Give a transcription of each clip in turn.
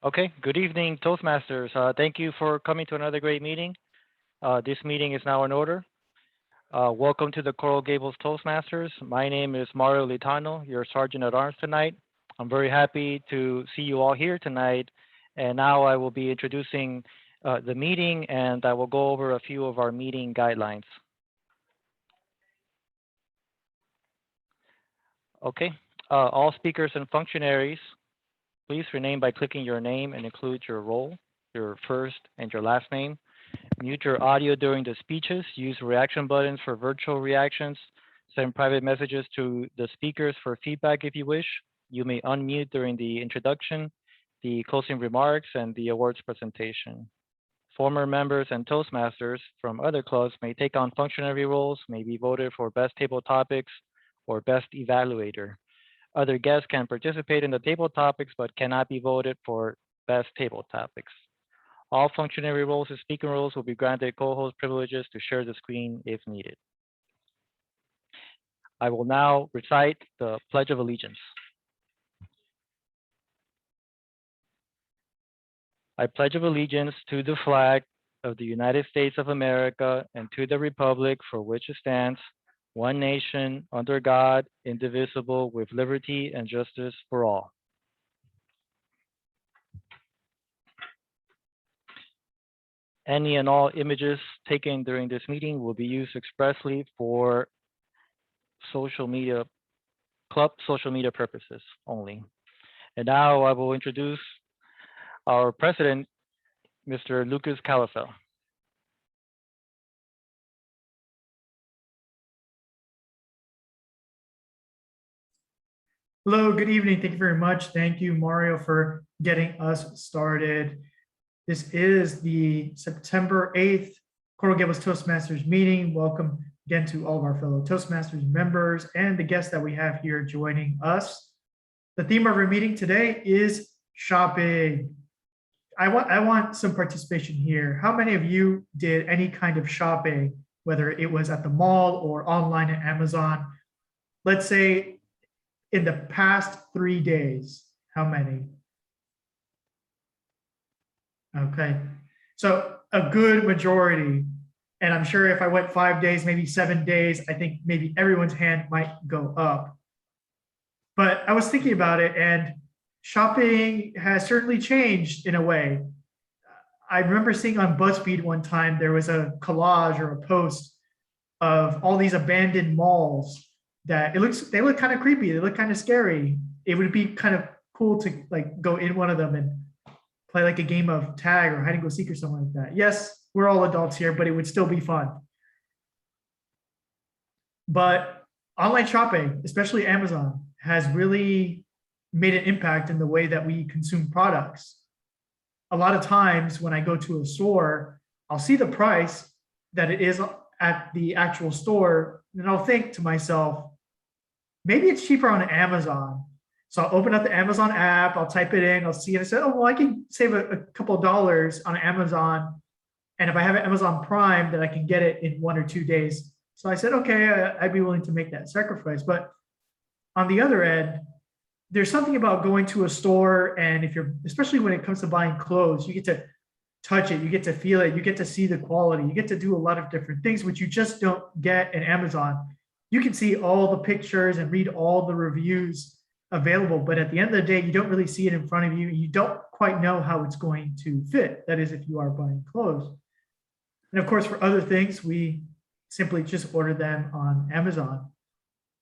Okay, good evening, Toastmasters. Thank you for coming to another great meeting. This meeting is now in order. Welcome to the Coral Gables Toastmasters. My name is Mario Litano, your Sergeant at Arms tonight. I'm very happy to see you all here tonight. And now I will be introducing the meeting, and I will go over a few of our meeting guidelines. Okay, all speakers and functionaries, please rename by clicking your name and include your role, your first and your last name. Mute your audio during the speeches. Use reaction buttons for virtual reactions. Send private messages to the speakers for feedback if you wish. You may unmute during the introduction, the closing remarks, and the awards presentation. Former members and Toastmasters from other clubs may take on functionary roles, may be voted for best table topics or best evaluator. Other guests can participate in the table topics but cannot be voted for best table topics. All functionary roles and speaking roles will be granted co-host privileges to share the screen if needed. I will now recite the Pledge of Allegiance. I pledge of allegiance to the flag of the United States of America and to the republic for which it stands, one nation, under God, indivisible, with liberty and justice for all. Any and all images taken during this meeting will be used expressly for club social media purposes only. And now I will introduce our president, Mr. Lucas Calafell. Hello, good evening. Thank you very much. Thank you, Mario, for getting us started. This is the September 8th Coral Gables Toastmasters meeting. Welcome again to all of our fellow Toastmasters members and the guests that we have here joining us. The theme of our meeting today is shopping. I want some participation here. How many of you did any kind of shopping, whether it was at the mall or online at Amazon? Let's say in the past 3 days, how many? Okay, so a good majority. And I'm sure if I went 5 days, maybe 7 days, I think maybe everyone's hand might go up. But I was thinking about it, and shopping has certainly changed in a way. I remember seeing on BuzzFeed one time, there was a collage or a post of all these abandoned malls that they look kind of creepy. They look kind of scary. It would be kind of cool to like go in one of them and play like a game of tag or hide and go seek or something like that. Yes, we're all adults here, but it would still be fun. But online shopping, especially Amazon, has really made an impact in the way that we consume products. A lot of times when I go to a store, I'll see the price that it is at the actual store, and I'll think to myself, maybe it's cheaper on Amazon. So I'll open up the Amazon app, I'll type it in, I'll see it, and I say, oh, well, I can save a couple of dollars on Amazon. And if I have an Amazon Prime, then I can get it in 1 or 2 days. So I said, okay, I'd be willing to make that sacrifice. But on the other end, there's something about going to a store, and especially when it comes to buying clothes, you get to touch it, you get to feel it, you get to see the quality, you get to do a lot of different things, which you just don't get in Amazon. You can see all the pictures and read all the reviews available, but at the end of the day, you don't really see it in front of you. You don't quite know how it's going to fit. That is, if you are buying clothes. And of course, for other things, we simply just order them on Amazon.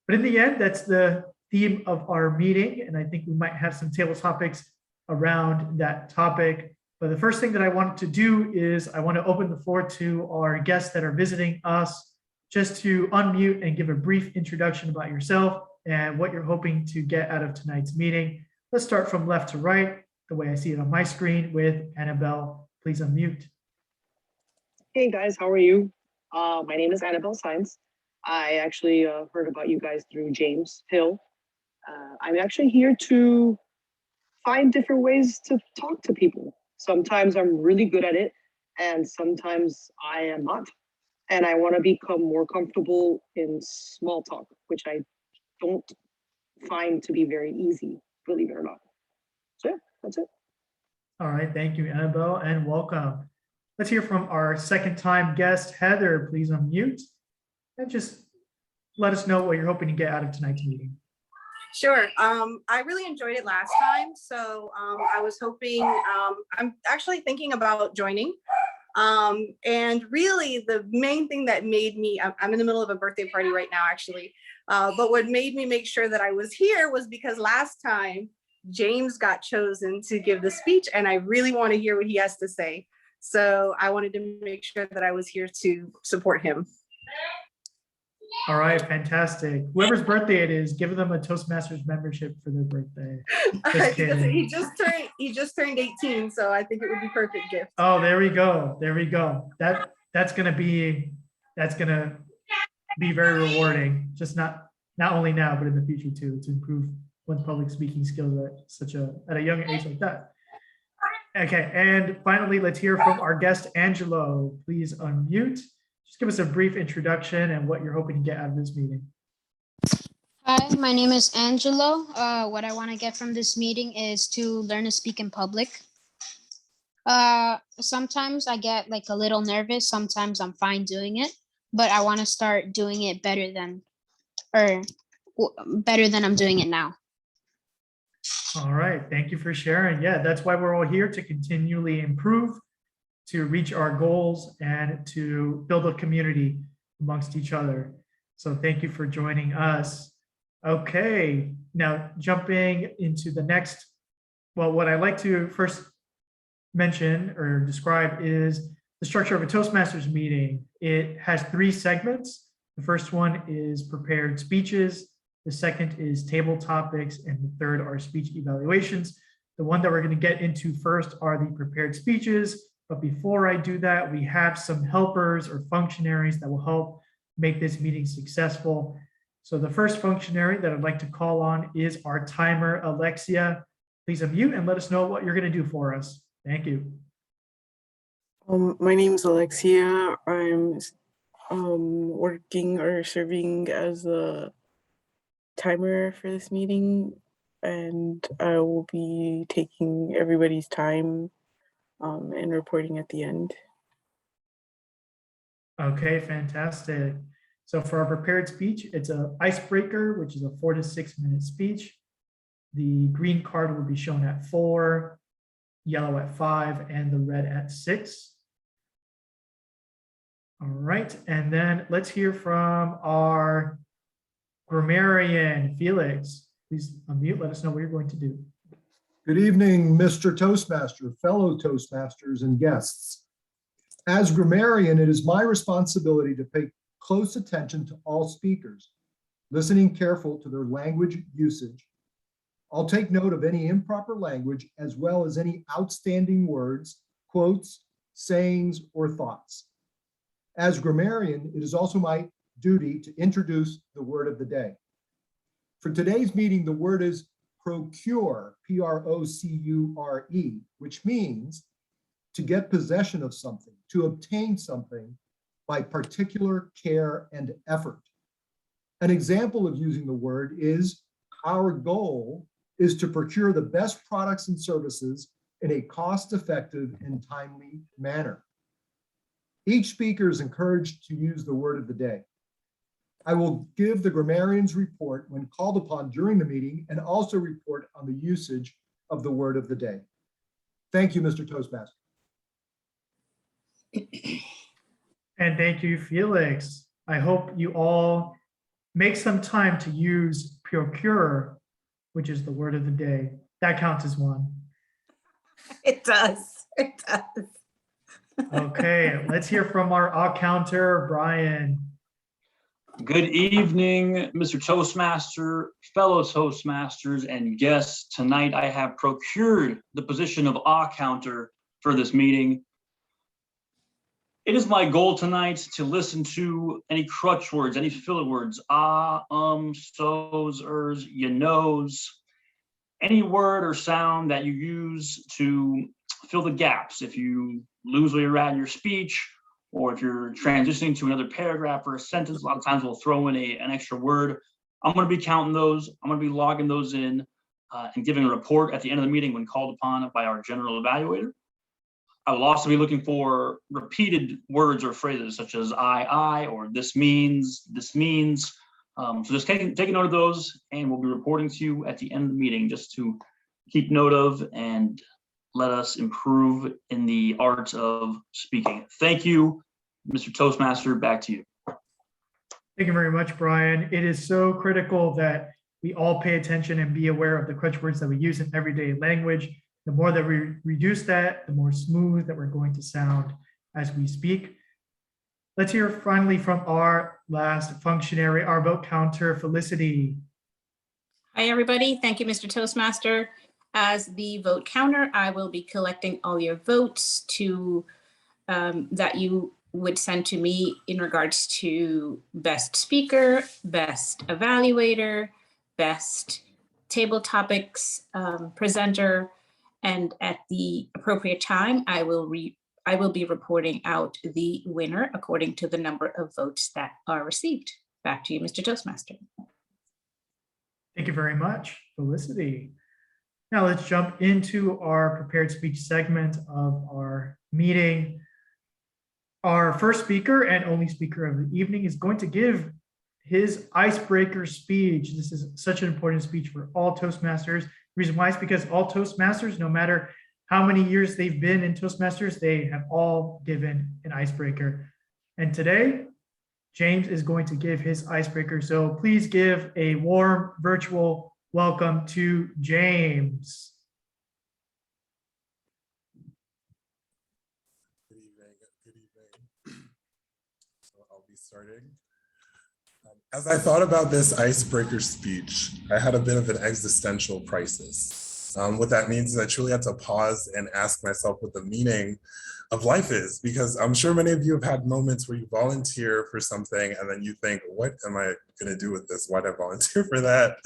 But in the end, that's the theme of our meeting. And I think we might have some table topics around that topic. But the first thing that I wanted to do is I want to open the floor to our guests that are visiting us, just to unmute and give a brief introduction about yourself and what you're hoping to get out of tonight's meeting. Let's start from left to right, the way I see it on my screen, with Annabelle. Please unmute. Hey guys, how are you? My name is Annabelle Sines. I actually heard about you guys through James Hill. I'm actually here to find different ways to talk to people. Sometimes I'm really good at it, and sometimes I am not. And I want to become more comfortable in small talk, which I don't find to be very easy, believe it or not. So yeah, that's it. All right, thank you, Annabelle, and welcome. Let's hear from our second time guest, Heather. Please unmute and just let us know what you're hoping to get out of tonight's meeting. Sure. I really enjoyed it last time. So I was hoping, I'm actually thinking about joining. And really the main thing that made me, I'm in the middle of a birthday party right now, actually. But what made me make sure that I was here was because last time James got chosen to give the speech and I really want to hear what he has to say. So I wanted to make sure that I was here to support him. All right, fantastic. Whoever's birthday it is, give them a Toastmasters membership for their birthday. Just kidding. He just turned 18, so I think it would be perfect gift. Oh, there we go. There we go. That's gonna be very rewarding. Just not only now, but in the future too, to improve one's public speaking skills at a young age like that. Okay, and finally, let's hear from our guest, Angelo. Please unmute. Just give us a brief introduction and what you're hoping to get out of this meeting. Hi, my name is Angelo. What I want to get from this meeting is to learn to speak in public. Sometimes I get like a little nervous. Sometimes I'm fine doing it, but I want to start doing it better than I'm doing it now. All right, thank you for sharing. Yeah, that's why we're all here, to continually improve, to reach our goals, and to build a community amongst each other. So thank you for joining us. Okay, now jumping into the next, well, what I'd like to first mention or describe is the structure of a Toastmasters meeting. It has 3 segments. The first one is prepared speeches. The second is table topics, and the third are speech evaluations. The one that we're going to get into first are the prepared speeches. But before I do that, we have some helpers or functionaries that will help make this meeting successful. So the first functionary that I'd like to call on is our timer, Alexia. Please unmute and let us know what you're going to do for us. Thank you. My name is Alexia. I'm working or serving as a timer for this meeting, and I will be taking everybody's time and reporting at the end. Okay, fantastic. So for our prepared speech, it's an icebreaker, which is a 4 to 6 minute speech. The green card will be shown at 4, yellow at 5, and the red at 6. All right, and then let's hear from our grammarian, Felix. Please unmute, let us know what you're going to do. Good evening, Mr. Toastmaster, fellow Toastmasters, and guests. As grammarian, it is my responsibility to pay close attention to all speakers, listening careful to their language usage. I'll take note of any improper language as well as any outstanding words, quotes, sayings, or thoughts. As grammarian, it is also my duty to introduce the word of the day. For today's meeting, the word is procure, P-R-O-C-U-R-E, which means to get possession of something, to obtain something by particular care and effort. An example of using the word is, our goal is to procure the best products and services in a cost-effective and timely manner. Each speaker is encouraged to use the word of the day. I will give the grammarian's report when called upon during the meeting, and also report on the usage of the word of the day. Thank you, Mr. Toastmaster. And thank you, Felix. I hope you all make some time to use procure, which is the word of the day. That counts as one. It does. It does. Okay, let's hear from our counter, Brian. Good evening, Mr. Toastmaster, fellow Toastmasters, and guests. Tonight I have procured the position of counter for this meeting. It is my goal tonight to listen to any crutch words, any filler words, so's, ers, you knows, any word or sound that you use to fill the gaps. If you lose where you're at in your speech, or if you're transitioning to another paragraph or a sentence, a lot of times we'll throw in an extra word. I'm going to be counting those. I'm going to be logging those in. and giving a report at the end of the meeting when called upon by our general evaluator. I will also be looking for repeated words or phrases such as I, or this means. So just take a note of those, and we'll be reporting to you at the end of the meeting just to keep note of and let us improve in the art of speaking. Thank you, Mr. Toastmaster, back to you. Thank you very much, Brian. It is so critical that we all pay attention and be aware of the crutch words that we use in everyday language. The more that we reduce that, the more smooth that we're going to sound as we speak. Let's hear finally from our last functionary, our vote counter, Felicity. Hi, everybody. Thank you, Mr. Toastmaster. As the vote counter, I will be collecting all your votes that you would send to me in regards to best speaker, best evaluator, best table topics presenter, and at the appropriate time, I will be reporting out the winner according to the number of votes that are received. Back to you, Mr. Toastmaster. Thank you very much, Felicity. Now let's jump into our prepared speech segment of our meeting. Our first speaker and only speaker of the evening is going to give his icebreaker speech. This is such an important speech for all Toastmasters. The reason why is because all Toastmasters, no matter how many years they've been in Toastmasters, they have all given an icebreaker. And today, James is going to give his icebreaker. So please give a warm virtual welcome to James. Good evening. So I'll be starting. As I thought about this icebreaker speech, I had a bit of an existential crisis. What that means is I truly had to pause and ask myself what the meaning of life is, because I'm sure many of you have had moments where you volunteer for something and then you think, what am I going to do with this? Why did I volunteer for that?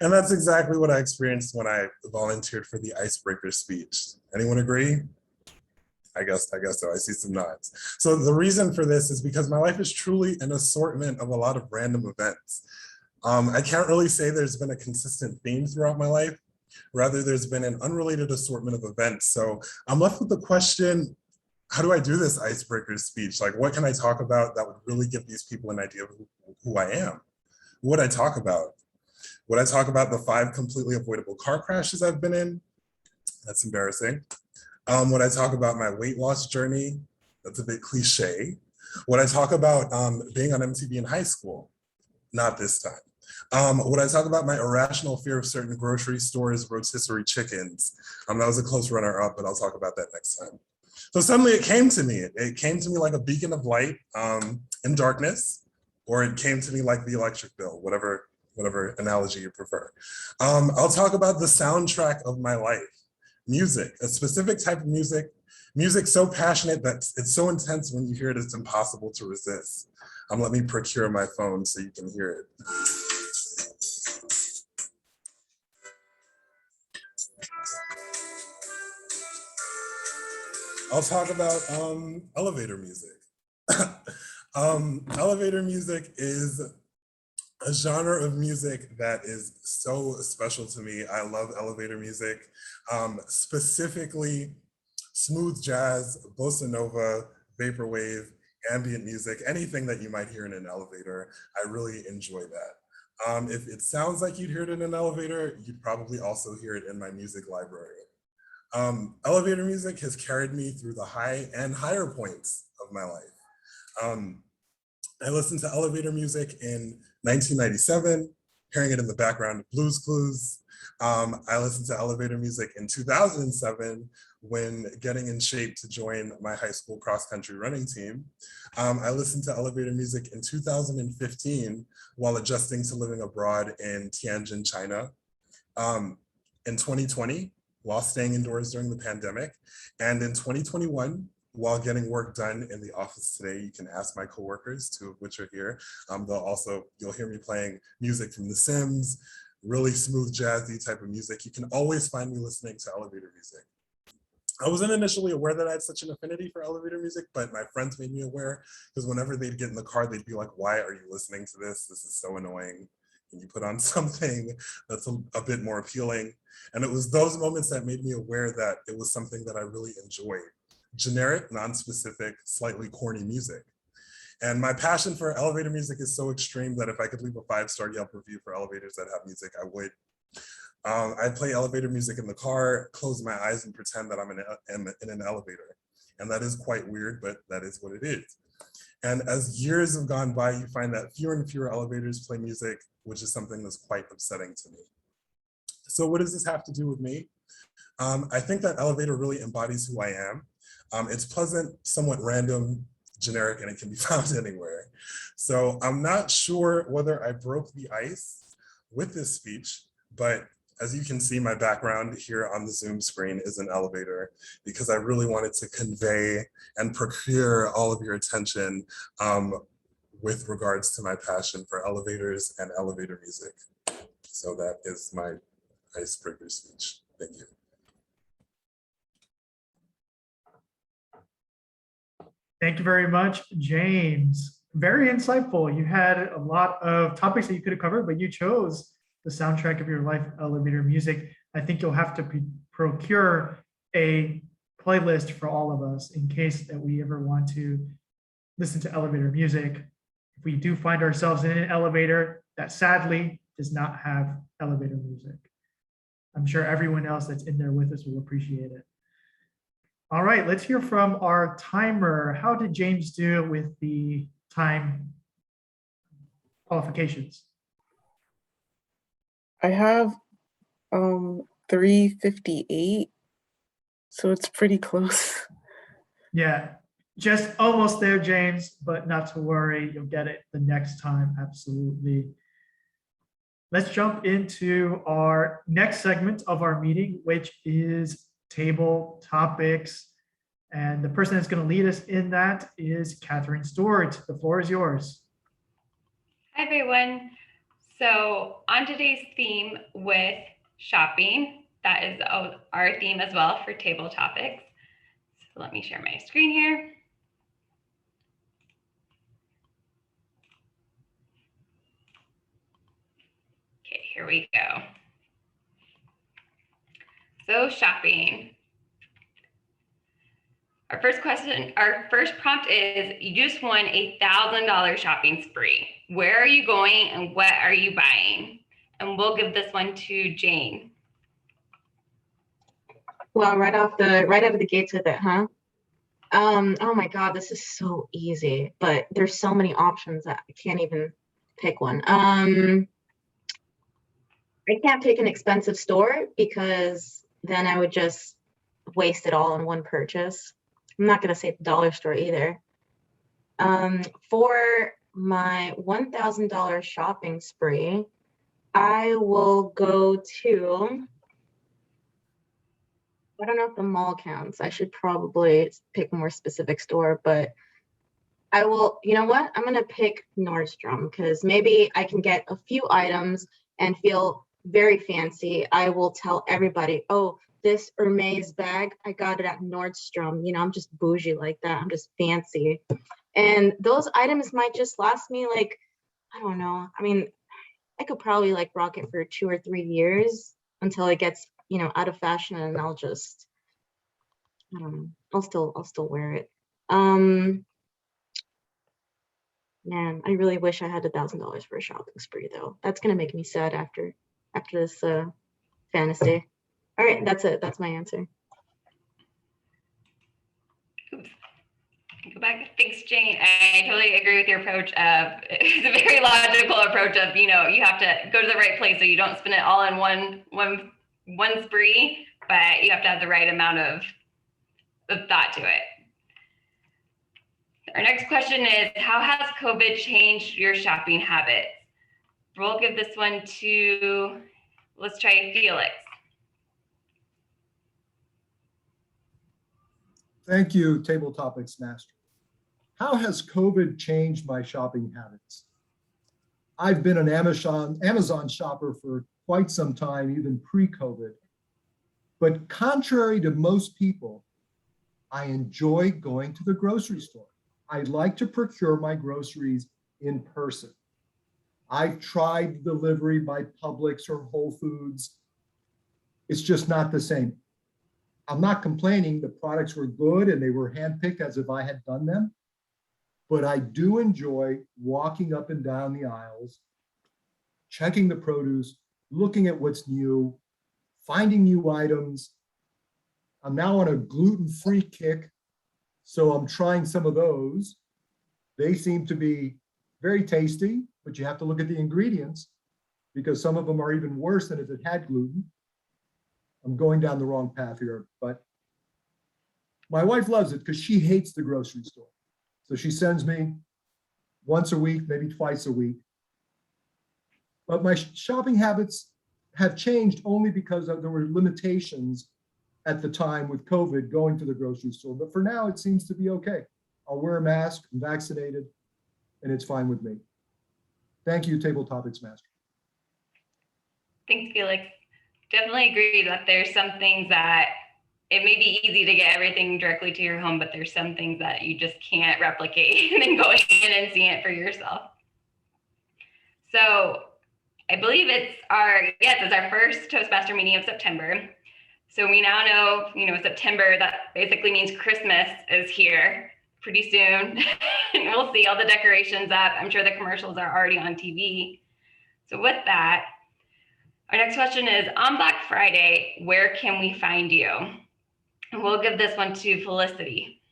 And that's exactly what I experienced when I volunteered for the icebreaker speech. Anyone agree? I guess so. I see some nods. So the reason for this is because my life is truly an assortment of a lot of random events. I can't really say there's been a consistent theme throughout my life. Rather, there's been an unrelated assortment of events. So I'm left with the question, how do I do this icebreaker speech? Like, what can I talk about that would really give these people an idea of who I am? What would I talk about? Would I talk about the 5 completely avoidable car crashes I've been in? That's embarrassing. Would I talk about my weight loss journey? That's a bit cliche. Would I talk about being on MTV in high school? Not this time. Would I talk about my irrational fear of certain grocery stores' rotisserie chickens? That was a close runner-up, but I'll talk about that next time. So suddenly it came to me. It came to me like a beacon of light in darkness, or it came to me like the electric bill, whatever analogy you prefer. I'll talk about the soundtrack of my life. Music, a specific type of music so passionate that it's so intense when you hear it, it's impossible to resist. Let me procure my phone so you can hear it. I'll talk about elevator music. Elevator music is a genre of music that is so special to me. I love elevator music, specifically smooth jazz, bossa nova, vaporwave, ambient music, anything that you might hear in an elevator. I really enjoy that. If it sounds like you'd hear it in an elevator, you'd probably also hear it in my music library. Elevator music has carried me through the high and higher points of my life. I listened to elevator music in 1997, hearing it in the background of Blue's Clues. I listened to elevator music in 2007 when getting in shape to join my high school cross-country running team. I listened to elevator music in 2015 while adjusting to living abroad in Tianjin, China. In 2020, while staying indoors during the pandemic, and in 2021, while getting work done in the office today. You can ask my coworkers, 2 of which are here. You'll hear me playing music from The Sims, really smooth jazzy type of music. You can always find me listening to elevator music. I wasn't initially aware that I had such an affinity for elevator music, but my friends made me aware, because whenever they'd get in the car, they'd be like, why are you listening to this? This is so annoying. and you put on something that's a bit more appealing. And it was those moments that made me aware that it was something that I really enjoyed. Generic, non-specific, slightly corny music. And my passion for elevator music is so extreme that if I could leave a 5-star Yelp review for elevators that have music, I would. I play elevator music in the car, close my eyes and pretend that I'm in an elevator. And that is quite weird, but that is what it is. And as years have gone by, you find that fewer and fewer elevators play music, which is something that's quite upsetting to me. So what does this have to do with me? I think that elevator really embodies who I am. It's pleasant, somewhat random, generic, and it can be found anywhere. So I'm not sure whether I broke the ice with this speech, but as you can see, my background here on the Zoom screen is an elevator because I really wanted to convey and procure all of your attention with regards to my passion for elevators and elevator music. So that is my icebreaker speech. Thank you. Thank you very much, James. Very insightful. You had a lot of topics that you could have covered, but you chose the soundtrack of your life, elevator music. I think you'll have to procure a playlist for all of us in case that we ever want to listen to elevator music. If we do find ourselves in an elevator that sadly does not have elevator music, I'm sure everyone else that's in there with us will appreciate it. All right, let's hear from our timer. How did James do with the time qualifications? I have 3:58, so it's pretty close. Yeah, just almost there, James, but not to worry, you'll get it the next time, absolutely. Let's jump into our next segment of our meeting, which is table topics. And the person that's going to lead us in that is Catherine Stewart. The floor is yours. Hi, everyone. So on today's theme with shopping, that is our theme as well for table topics. So let me share my screen here. Okay, here we go. So shopping. Our first prompt is, you just won a $1,000 shopping spree. Where are you going and what are you buying? And we'll give this one to Jane. Well, right out of the gates with it, huh? Oh my God, this is so easy, but there's so many options that I can't even pick one. I can't pick an expensive store because then I would just waste it all in one purchase. I'm not going to say the dollar store either. For my $1,000 shopping spree, I will go to, I don't know if the mall counts. I should probably pick a more specific store, but I will, you know what? I'm going to pick Nordstrom because maybe I can get a few items and feel very fancy. I will tell everybody, oh, this Hermes bag, I got it at Nordstrom. You know, I'm just bougie like that. I'm just fancy. And those items might just last me like, I don't know. I mean, I could probably like rock it for 2 or 3 years until it gets, you know, out of fashion, and I'll just, I don't know. I'll still wear it. Man, I really wish I had $1,000 for a shopping spree though. That's gonna make me sad after this fantasy. All right, that's it. That's my answer. Oops. Go back. Thanks, Jane. I totally agree with your approach of, it's a very logical approach of, you know, you have to go to the right place so you don't spend it all in one spree, but you have to have the right amount of thought to it. Our next question is, how has COVID changed your shopping habits? We'll give this one to, let's try Felix. Thank you, Table Topics Master. How has COVID changed my shopping habits? I've been an Amazon shopper for quite some time, even pre-COVID. But contrary to most people, I enjoy going to the grocery store. I like to procure my groceries in person. I've tried delivery by Publix or Whole Foods. It's just not the same. I'm not complaining. The products were good and they were handpicked as if I had done them. But I do enjoy walking up and down the aisles, checking the produce, looking at what's new, finding new items. I'm now on a gluten-free kick, so I'm trying some of those. They seem to be very tasty, but you have to look at the ingredients because some of them are even worse than if it had gluten. I'm going down the wrong path here, but my wife loves it because she hates the grocery store. So she sends me once a week, maybe twice a week. But my shopping habits have changed only because there were limitations at the time with COVID going to the grocery store. But for now, it seems to be okay. I'll wear a mask, I'm vaccinated, and it's fine with me. Thank you, Table Topics Master. Thanks, Felix. Definitely agree that there's some things that it may be easy to get everything directly to your home, but there's some things that you just can't replicate and then going in and seeing it for yourself. So I believe it's our first Toastmaster meeting of September. So we now know, September, that basically means Christmas is here pretty soon. And we'll see all the decorations up. I'm sure the commercials are already on TV. So with that, our next question is, on Black Friday, where can we find you? And we'll give this one to Felicity.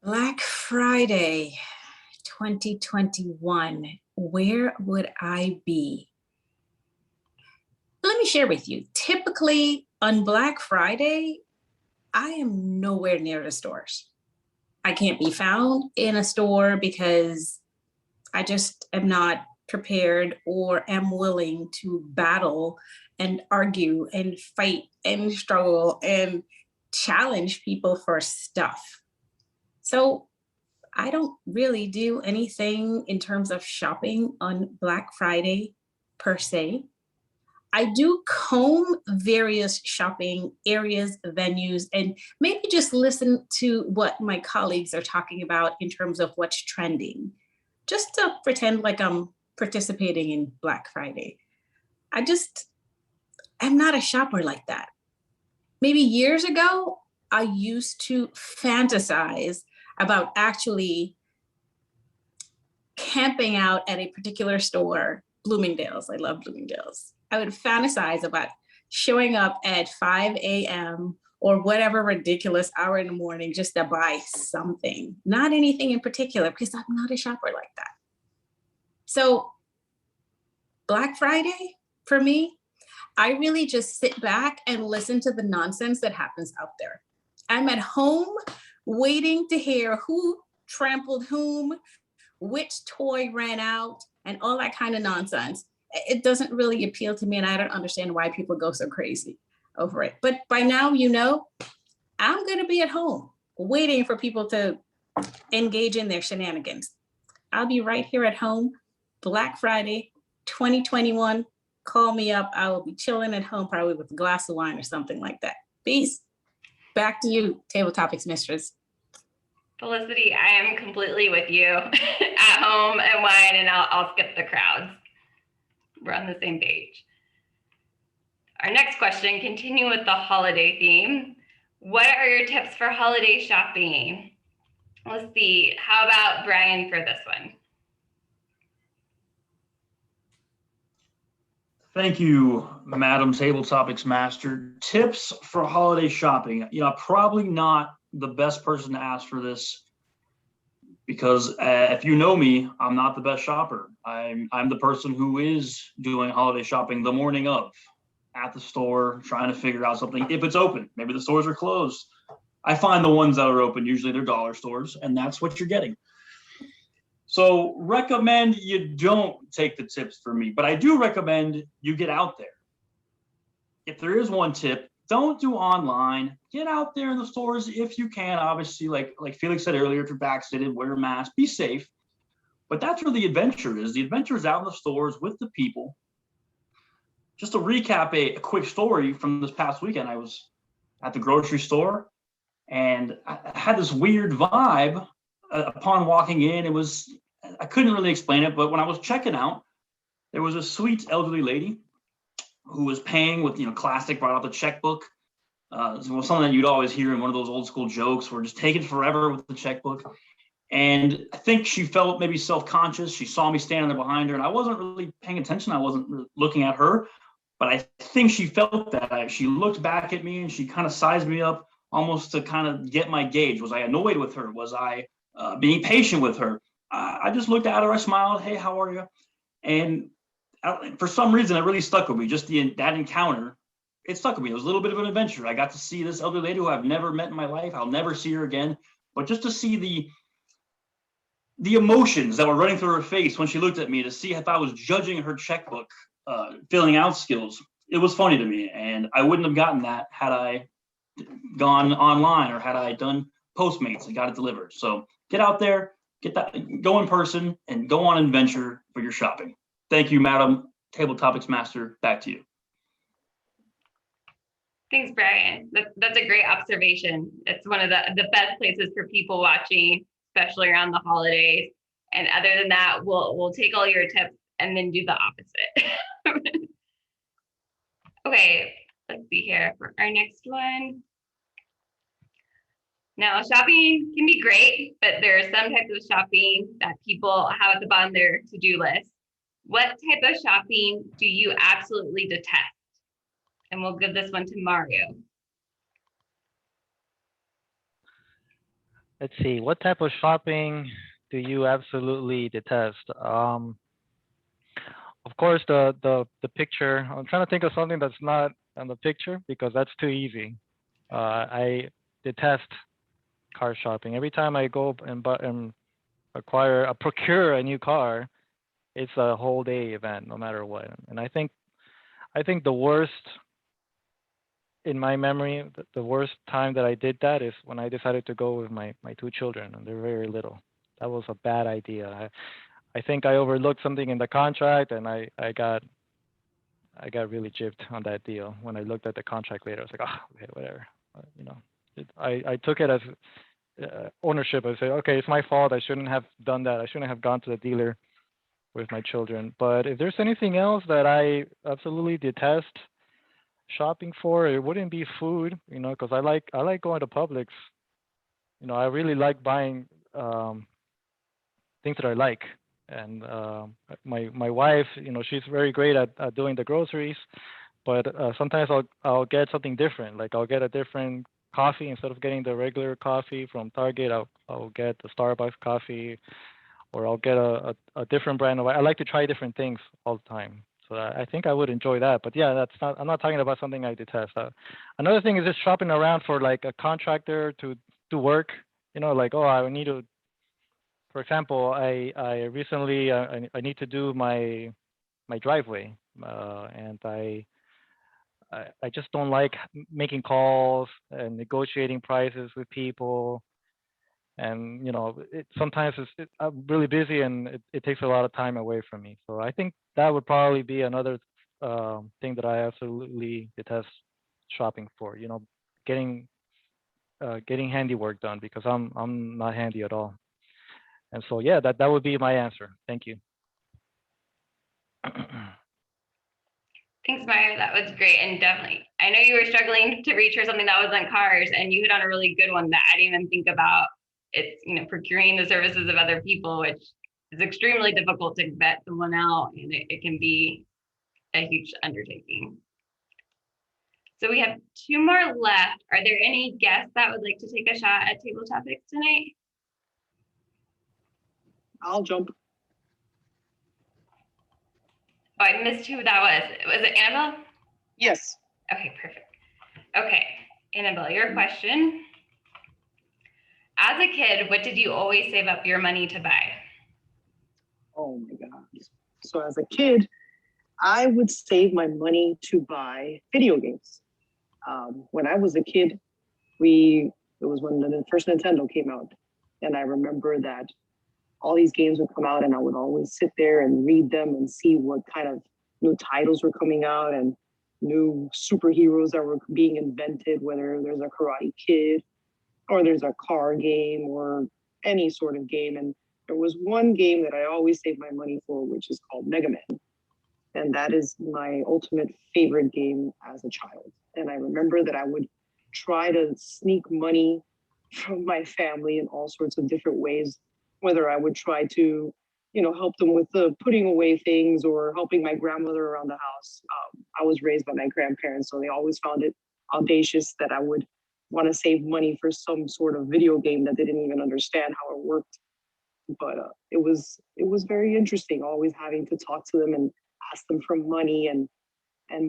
Black Friday 2021, where would I be? Let me share with you. Typically on Black Friday, I am nowhere near the stores. I can't be found in a store because I just am not prepared or am willing to battle and argue and fight and struggle and challenge people for stuff. So I don't really do anything in terms of shopping on Black Friday per se. I do comb various shopping areas, venues, and maybe just listen to what my colleagues are talking about in terms of what's trending, just to pretend like I'm participating in Black Friday. I'm not a shopper like that. Maybe years ago, I used to fantasize about actually camping out at a particular store, Bloomingdale's. I love Bloomingdale's. I would fantasize about showing up at 5 a.m. or whatever ridiculous hour in the morning just to buy something, not anything in particular, because I'm not a shopper like that. So Black Friday, for me, I really just sit back and listen to the nonsense that happens out there. I'm at home waiting to hear who trampled whom, which toy ran out, and all that kind of nonsense. It doesn't really appeal to me, and I don't understand why people go so crazy over it. But by now, I'm going to be at home waiting for people to engage in their shenanigans. I'll be right here at home, Black Friday 2021. Call me up. I will be chilling at home, probably with a glass of wine or something like that. Peace. Back to you, Table Topics Mistress. Felicity, I am completely with you. At home and wine, and I'll skip the crowds. We're on the same page. Our next question, continue with the holiday theme. What are your tips for holiday shopping? Let's see. How about Brian for this one? Thank you, Madam Table Topics Master. Tips for holiday shopping. Probably not the best person to ask for this because if you know me, I'm not the best shopper. I'm the person who is doing holiday shopping the morning of at the store, trying to figure out something if it's open. Maybe the stores are closed. I find the ones that are open, usually they're dollar stores, and that's what you're getting. So recommend you don't take the tips from me, but I do recommend you get out there. If there is one tip, don't do online. Get out there in the stores if you can. Obviously, like Felix said earlier, if you're vaccinated, wear a mask, be safe. But that's where the adventure is. The adventure is out in the stores with the people. Just to recap a quick story from this past weekend, I was at the grocery store and I had this weird vibe. upon walking in, I couldn't really explain it, but when I was checking out, there was a sweet elderly lady who was paying with, classic, brought out the checkbook. Something that you'd always hear in one of those old school jokes where just taking forever with the checkbook. And I think she felt maybe self-conscious. She saw me standing there behind her and I wasn't really paying attention. I wasn't really looking at her, but I think she felt that. She looked back at me and she kind of sized me up almost to kind of get my gauge. Was I annoyed with her? Was I being patient with her? I just looked at her, I smiled, hey, how are you? And for some reason, it really stuck with me. Just that encounter, it stuck with me. It was a little bit of an adventure. I got to see this elderly lady who I've never met in my life. I'll never see her again. But just to see the emotions that were running through her face when she looked at me, to see if I was judging her checkbook filling out skills, it was funny to me. And I wouldn't have gotten that had I gone online or had I done Postmates and got it delivered. So get out there, go in person, and go on an adventure for your shopping. Thank you, Madam Table Topics Master. Back to you. Thanks, Brian. That's a great observation. It's one of the best places for people watching, especially around the holidays. And other than that, we'll take all your tips and then do the opposite. Okay, let's see here for our next one. Now, shopping can be great, but there are some types of shopping that people have at the bottom of their to-do list. What type of shopping do you absolutely detest? And we'll give this one to Mario. Let's see, what type of shopping do you absolutely detest? Of course, the picture. I'm trying to think of something that's not on the picture because that's too easy. I detest car shopping. Every time I go and procure a new car, it's a whole day event, no matter what. And I think the worst, in my memory, the worst time that I did that is when I decided to go with my two children, and they're very little. That was a bad idea. I think I overlooked something in the contract, and I got really gypped on that deal. When I looked at the contract later, I was like, oh, okay, whatever. I took it as ownership. I said, okay, it's my fault. I shouldn't have done that. I shouldn't have gone to the dealer with my children. But if there's anything else that I absolutely detest shopping for, it wouldn't be food, because I like going to Publix. I really like buying things that I like. And my wife, she's very great at doing the groceries, but sometimes I'll get something different. Like I'll get a different coffee instead of getting the regular coffee from Target. I'll get the Starbucks coffee, or I'll get a different brand. I like to try different things all the time. So I think I would enjoy that. But yeah, I'm not talking about something I detest. Another thing is just shopping around for like a contractor to do work. Like, oh, I need to. For example, I recently I need to do my driveway, and I just don't like making calls and negotiating prices with people. And sometimes I'm really busy, and it takes a lot of time away from me. So I think that would probably be another thing that I absolutely detest shopping for. Getting handiwork done, because I'm not handy at all. And so yeah, that would be my answer. Thank you. Thanks, Mario. That was great. And definitely, I know you were struggling to reach for something that was on cars, and you hit on a really good one that I didn't even think about. It's, procuring the services of other people, which is extremely difficult to vet someone out, and it can be a huge undertaking. So we have 2 more left. Are there any guests that would like to take a shot at Table Topics tonight? I'll jump. Oh, I missed who that was. Was it Annabelle? Yes. Okay, perfect. Okay, Annabelle, your question. As a kid, what did you always save up your money to buy? Oh my God. So as a kid, I would save my money to buy video games. When I was a kid, it was when the first Nintendo came out. And I remember that all these games would come out, and I would always sit there and read them and see what kind of new titles were coming out and new superheroes that were being invented, whether there's a Karate Kid or there's a car game or any sort of game. And there was one game that I always save my money for, which is called Mega Man. And that is my ultimate favorite game as a child. And I remember that I would try to sneak money from my family in all sorts of different ways, whether I would try to, help them with the putting away things or helping my grandmother around the house. I was raised by my grandparents, so they always found it audacious that I would want to save money for some sort of video game that they didn't even understand how it worked. But it was very interesting, always having to talk to them and ask them for money, and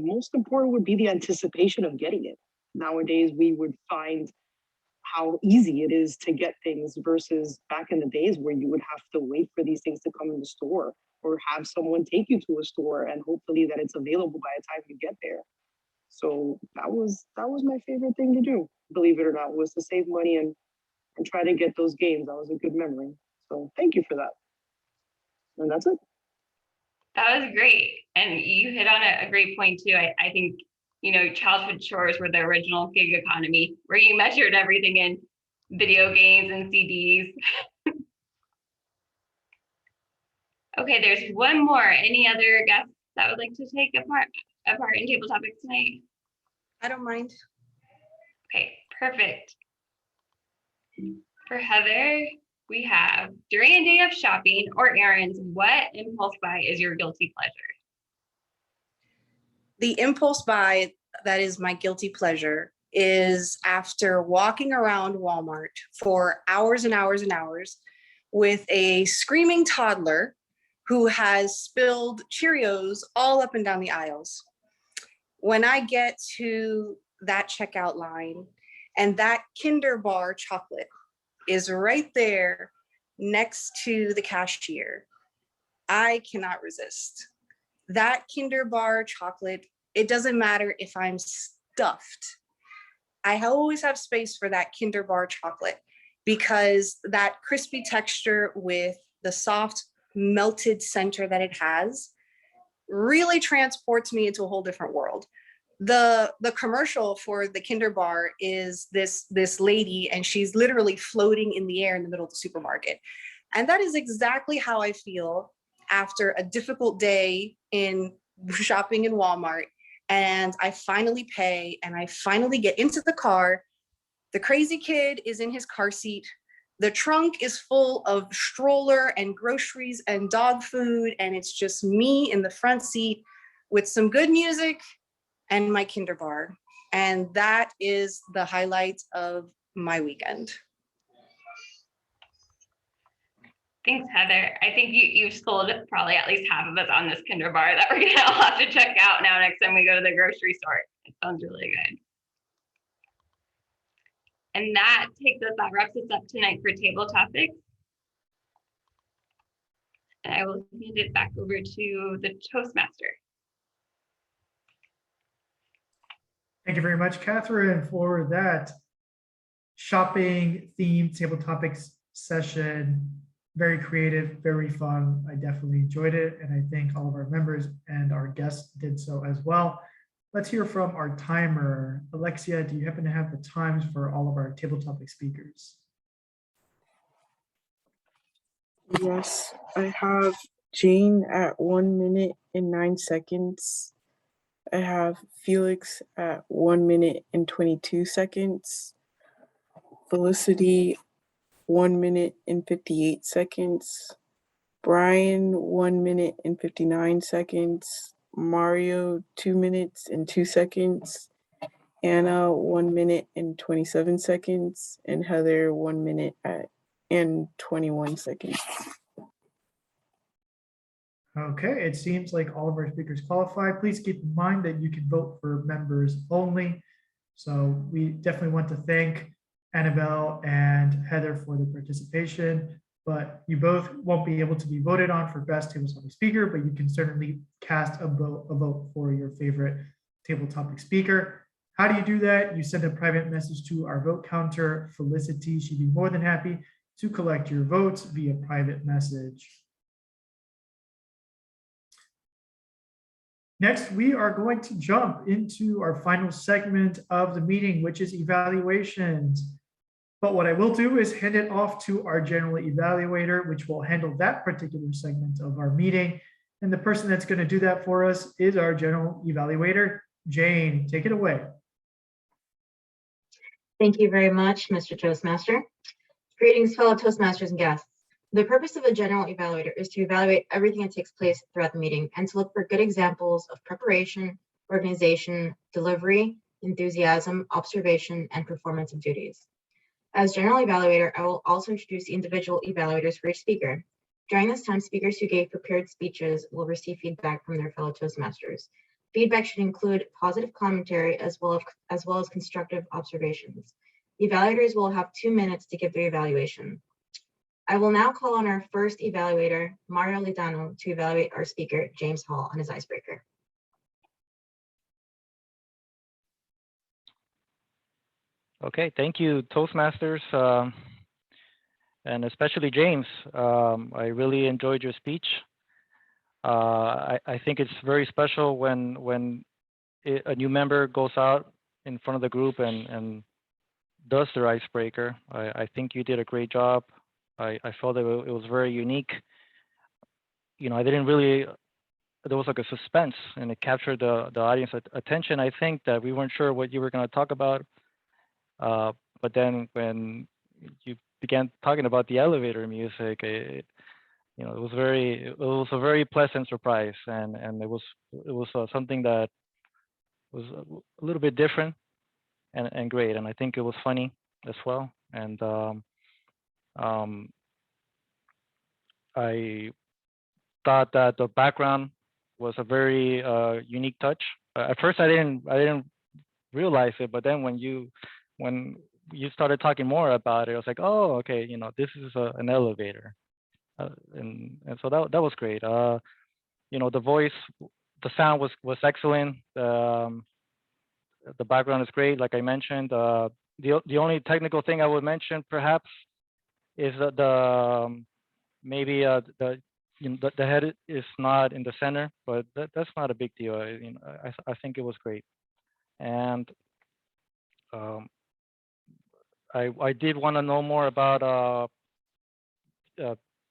most important would be the anticipation of getting it. Nowadays, we would find how easy it is to get things versus back in the days where you would have to wait for these things to come in the store or have someone take you to a store and hopefully that it's available by the time you get there. So that was my favorite thing to do, believe it or not, was to save money and try to get those games. That was a good memory. So thank you for that. And that's it. That was great. And you hit on a great point too. I think, childhood chores were the original gig economy, where you measured everything in video games and CDs. Okay, there's one more. Any other guests that would like to take a part in table topics tonight? I don't mind. Okay, perfect. For Heather, we have, during a day of shopping or errands, what impulse buy is your guilty pleasure? The impulse buy that is my guilty pleasure is after walking around Walmart for hours and hours and hours with a screaming toddler who has spilled Cheerios all up and down the aisles. When I get to that checkout line and that Kinder Bar chocolate is right there next to the cashier, I cannot resist. That Kinder Bar chocolate, it doesn't matter if I'm stuffed. I always have space for that Kinder Bar chocolate because that crispy texture with the soft melted center that it has really transports me into a whole different world. The commercial for the Kinder Bar is this lady, and she's literally floating in the air in the middle of the supermarket. And that is exactly how I feel after a difficult day in shopping in Walmart. And I finally pay and I finally get into the car. The crazy kid is in his car seat. The trunk is full of stroller and groceries and dog food. And it's just me in the front seat with some good music and my Kinder Bar. And that is the highlight of my weekend. Thanks, Heather. I think you've sold probably at least half of us on this Kinder Bar that we're gonna all have to check out now next time we go to the grocery store. It sounds really good. And that wraps us up tonight for table topics. And I will hand it back over to the Toastmaster. Thank you very much, Catherine, for that shopping themed table topics session. Very creative, very fun. I definitely enjoyed it, and I think all of our members and our guests did so as well. Let's hear from our timer. Alexia, do you happen to have the times for all of our table topic speakers? Yes, I have Jane at 1 minute and 9 seconds. I have Felix at 1 minute and 22 seconds. Felicity, 1 minute and 58 seconds. Brian, 1 minute and 59 seconds. Mario, 2 minutes and 2 seconds. Anna, 1 minute and 27 seconds. And Heather, 1 minute and 21 seconds. Okay, it seems like all of our speakers qualify. Please keep in mind that you can vote for members only. So we definitely want to thank Annabelle and Heather for the participation, but you both won't be able to be voted on for best table topic speaker, but you can certainly cast a vote for your favorite table topic speaker. How do you do that? You send a private message to our vote counter, Felicity. She'd be more than happy to collect your votes via private message. Next, we are going to jump into our final segment of the meeting, which is evaluations. But what I will do is hand it off to our general evaluator, which will handle that particular segment of our meeting. And the person that's going to do that for us is our general evaluator. Jane, take it away. Thank you very much, Mr. Toastmaster. Greetings, fellow Toastmasters and guests. The purpose of a general evaluator is to evaluate everything that takes place throughout the meeting and to look for good examples of preparation, organization, delivery, enthusiasm, observation, and performance of duties. As general evaluator, I will also introduce the individual evaluators for each speaker. During this time, speakers who gave prepared speeches will receive feedback from their fellow Toastmasters. Feedback should include positive commentary as well as constructive observations. The evaluators will have 2 minutes to give their evaluation. I will now call on our first evaluator, Mario Lidano, to evaluate our speaker, James Hall, on his icebreaker. Okay, thank you, Toastmasters, and especially James. I really enjoyed your speech. I think it's very special when a new member goes out in front of the group and does their icebreaker. I think you did a great job. I felt that it was very unique. You know, I didn't really, there was like a suspense and it captured the audience attention. I think that we weren't sure what you were going to talk about. But then when you began talking about the elevator music, it was a very pleasant surprise, and it was something that was a little bit different and great, and I think it was funny as well. And I thought that the background was a very unique touch. At first, I didn't realize it, but then when you started talking more about it, I was like, oh, okay, you know, this is an elevator. And so that was great. You know, the voice, the sound was excellent. The background is great, like I mentioned. The only technical thing I would mention perhaps is that maybe the head is not in the center, but that's not a big deal. I think it was great. And I did want to know more about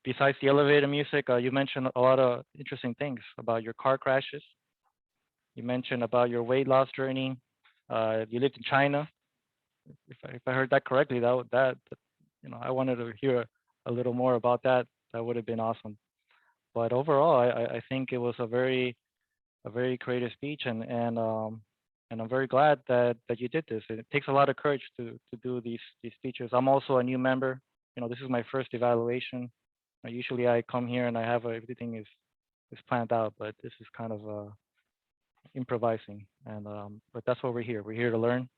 besides the elevator music. You mentioned a lot of interesting things about your car crashes. You mentioned about your weight loss journey. You lived in China. If I heard that correctly, that you know, I wanted to hear a little more about that. That would have been awesome. But overall, I think it was a very creative speech, and I'm very glad that you did this. It takes a lot of courage to do these speeches. I'm also a new member. You know, this is my first evaluation. Usually I come here and I have everything is planned out, but this is kind of improvising. And but that's what we're here. We're here to learn.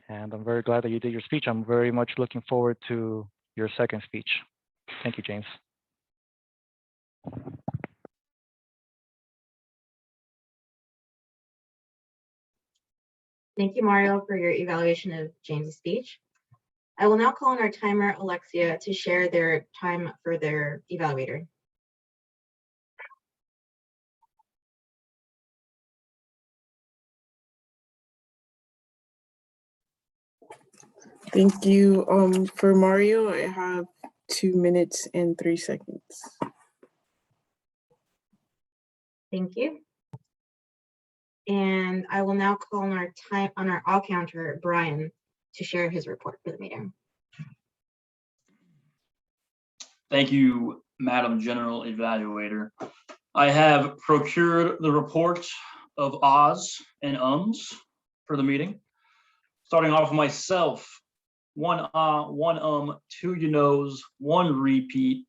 And I'm very glad that you did your speech. I'm very much looking forward to your second speech. Thank you, James. Thank you, Mario, for your evaluation of James' speech. I will now call on our timer, Alexia, to share their time for their evaluator. Thank you. For Mario, I have 2 minutes and 3 seconds. Thank you. And I will now call on our all counter, Brian, to share his report for the meeting. Thank you, Madam General Evaluator. I have procured the report of ahs and ums for the meeting. Starting off with myself, 1 ah, 1 2 you knows, 1 repeat.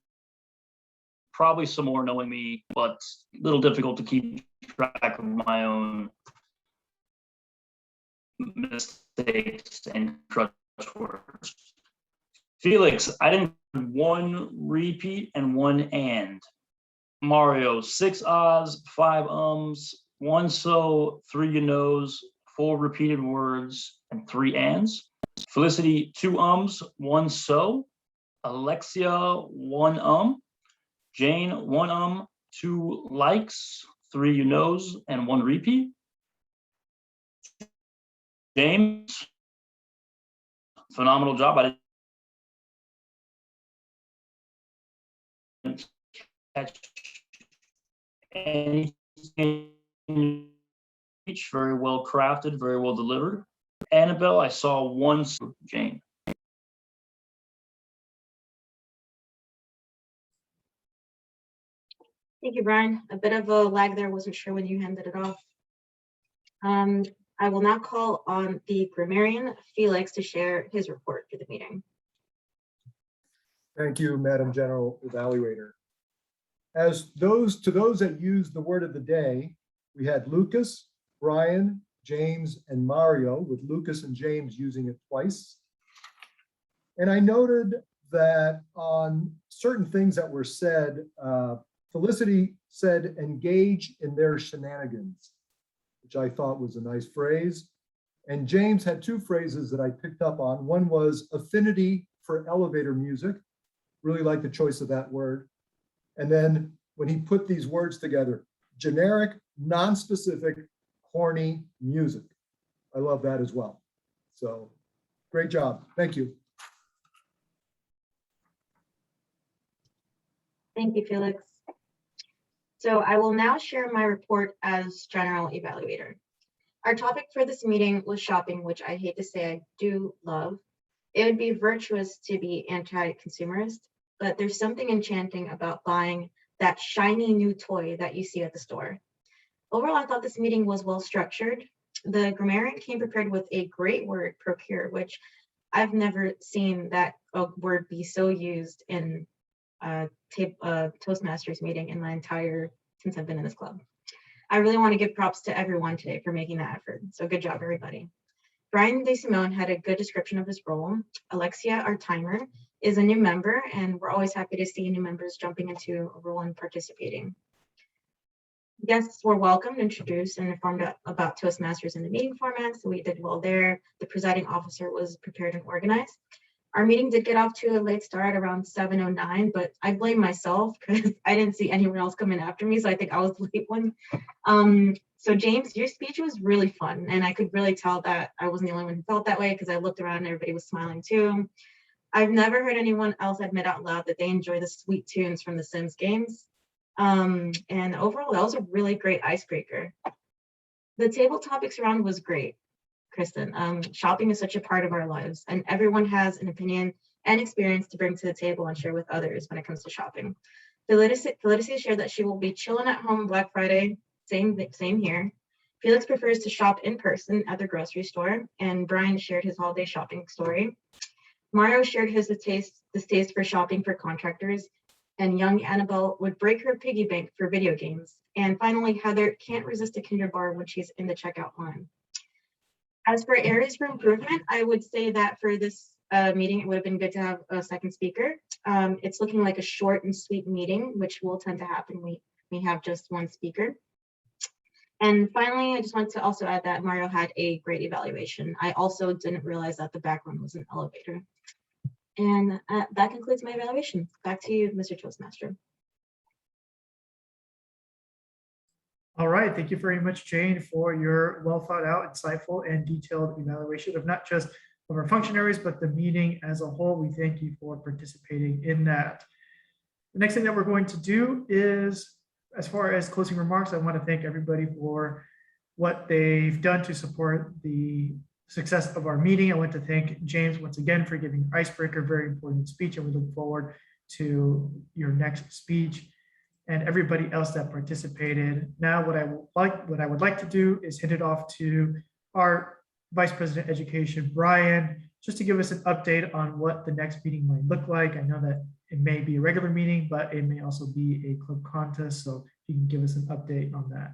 Probably some more knowing me, but a little difficult to keep track of my own mistakes and crutch words. Felix, I didn't 1 repeat and 1 and. Mario, 6 ahs, 5 ums, 1 so, 3 you knows, 4 repeated words, and 3 ands. Felicity, 2 ums, 1 so. Alexia, 1 Jane, 1 2 likes, 3 you knows, and 1 repeat. James, phenomenal job. I didn't catch any speech, very well crafted, very well delivered. Annabelle, I saw one. Jane. Thank you, Brian. A bit of a lag there. Wasn't sure when you handed it off. I will now call on the grammarian, Felix, to share his report for the meeting. Thank you, Madam General Evaluator. To those that used the word of the day, we had Lucas, Brian, James, and Mario, with Lucas and James using it twice. And I noted that on certain things that were said, Felicity said, engage in their shenanigans, which I thought was a nice phrase. And James had two phrases that I picked up on. One was affinity for elevator music. Really like the choice of that word. And then when he put these words together, generic, non-specific, corny music. I love that as well. So great job. Thank you. Thank you, Felix. So I will now share my report as general evaluator. Our topic for this meeting was shopping, which I hate to say I do love. It would be virtuous to be anti-consumerist, but there's something enchanting about buying that shiny new toy that you see at the store. Overall, I thought this meeting was well structured. The grammarian came prepared with a great word, procure, which I've never seen that a word be so used in Toastmasters meeting in my entire, since I've been in this club. I really want to give props to everyone today for making that effort. So good job, everybody. Brian DeSimone had a good description of his role. Alexia, our timer, is a new member, and we're always happy to see new members jumping into a role and participating. Guests were welcomed, introduced, and informed about Toastmasters in the meeting format, so we did well there. The presiding officer was prepared and organized. Our meeting did get off to a late start around 7:09, but I blame myself because I didn't see anyone else come in after me, so I think I was the late one. So James, your speech was really fun, and I could really tell that I wasn't the only one who felt that way because I looked around and everybody was smiling too. I've never heard anyone else admit out loud that they enjoy the sweet tunes from the Sims games. And overall, that was a really great icebreaker. The table topics round was great, Kristen. Shopping is such a part of our lives, and everyone has an opinion and experience to bring to the table and share with others when it comes to shopping. Felicity shared that she will be chilling at home Black Friday. Same here. Felix prefers to shop in person at the grocery store, and Brian shared his holiday shopping story. Mario shared his distaste for shopping for contractors, and young Annabelle would break her piggy bank for video games. And finally, Heather can't resist a Kinder bar when she's in the checkout line. As for areas for improvement, I would say that for this meeting, it would have been good to have a second speaker. It's looking like a short and sweet meeting, which will tend to happen. We have just one speaker. And finally, I just want to also add that Mario had a great evaluation. I also didn't realize that the background was an elevator. And that concludes my evaluation. Back to you, Mr. Toastmaster. All right, thank you very much, Jane, for your well thought out, insightful, and detailed evaluation of not just of our functionaries, but the meeting as a whole. We thank you for participating in that. The next thing that we're going to do is, as far as closing remarks, I want to thank everybody for what they've done to support the success of our meeting. I want to thank James once again for giving icebreaker, very important speech, and we look forward to your next speech, and everybody else that participated. Now, what I would like to do is hand it off to our Vice President Education, Brian, just to give us an update on what the next meeting might look like. I know that it may be a regular meeting, but it may also be a club contest. So you can give us an update on that.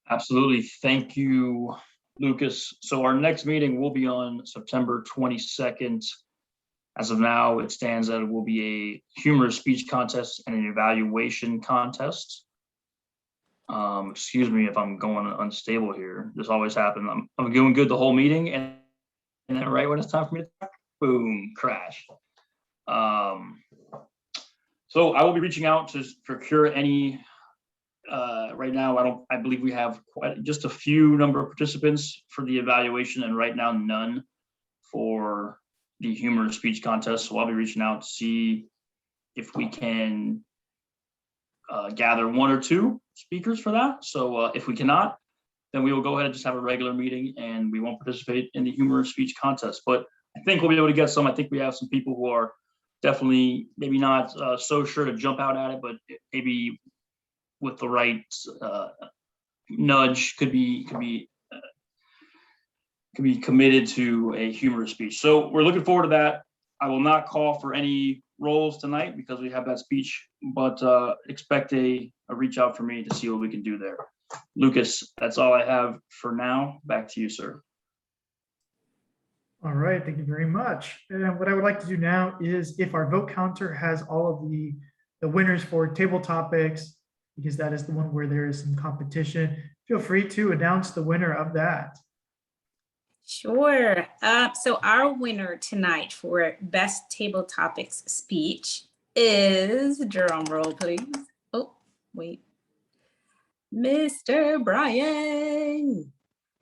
Absolutely. Thank you, Lucas. So our next meeting will be on September 22nd. As of now, it stands that it will be a humorous speech contest and an evaluation contest. Excuse me if I'm going unstable here. This always happens. I'm doing good the whole meeting, and then right when it's time for me to talk, boom, crash. So I will be reaching out to procure any. Right now, I believe we have just a few number of participants for the evaluation, and right now none for the humorous speech contest. So I'll be reaching out to see if we can gather 1 or 2 speakers for that. So if we cannot, then we will go ahead and just have a regular meeting and we won't participate in the humorous speech contest. But I think we'll be able to get some. I think we have some people who are definitely maybe not so sure to jump out at it, but maybe with the right nudge could be committed to a humorous speech. So we're looking forward to that. I will not call for any roles tonight because we have that speech, but expect a reach out for me to see what we can do there. Lucas, that's all I have for now. Back to you, sir. All right, thank you very much. And what I would like to do now is if our vote counter has all of the winners for table topics, because that is the one where there is some competition, feel free to announce the winner of that. Sure. So our winner tonight for Best Table Topics speech is, drum roll, please. Oh, wait. Mr. Brian.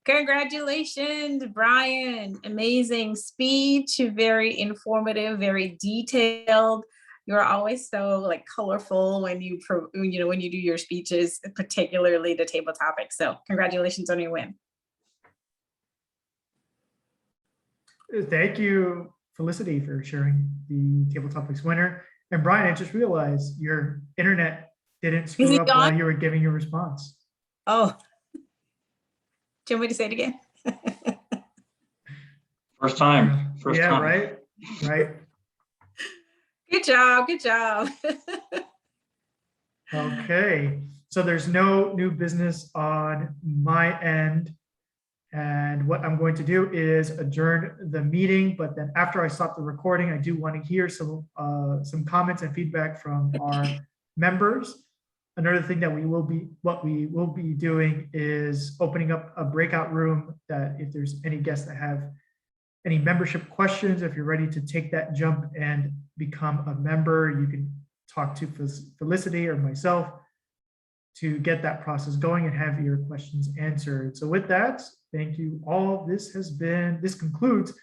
Congratulations, Brian. Amazing speech, very informative, very detailed. You're always so like colorful when you when you do your speeches, particularly the table topics. So congratulations on your win. Thank you, Felicity, for sharing the table topics winner. And Brian, I just realized your internet didn't screw up while you were giving your response. Oh, do you want me to say it again? First time. First Yeah, time. right. Good job. Good job. Okay, so there's no new business on my end. And what I'm going to do is adjourn the meeting, but then after I stop the recording, I do want to hear some comments and feedback from our members. Another thing that we will be doing is opening up a breakout room that if there's any guests that have any membership questions, if you're ready to take that jump and become a member, you can talk to Felicity or myself to get that process going and have your questions answered. So with that, thank you all. This concludes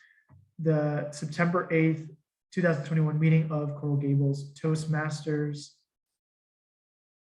the September 8th, 2021 meeting of Coral Gables Toastmasters.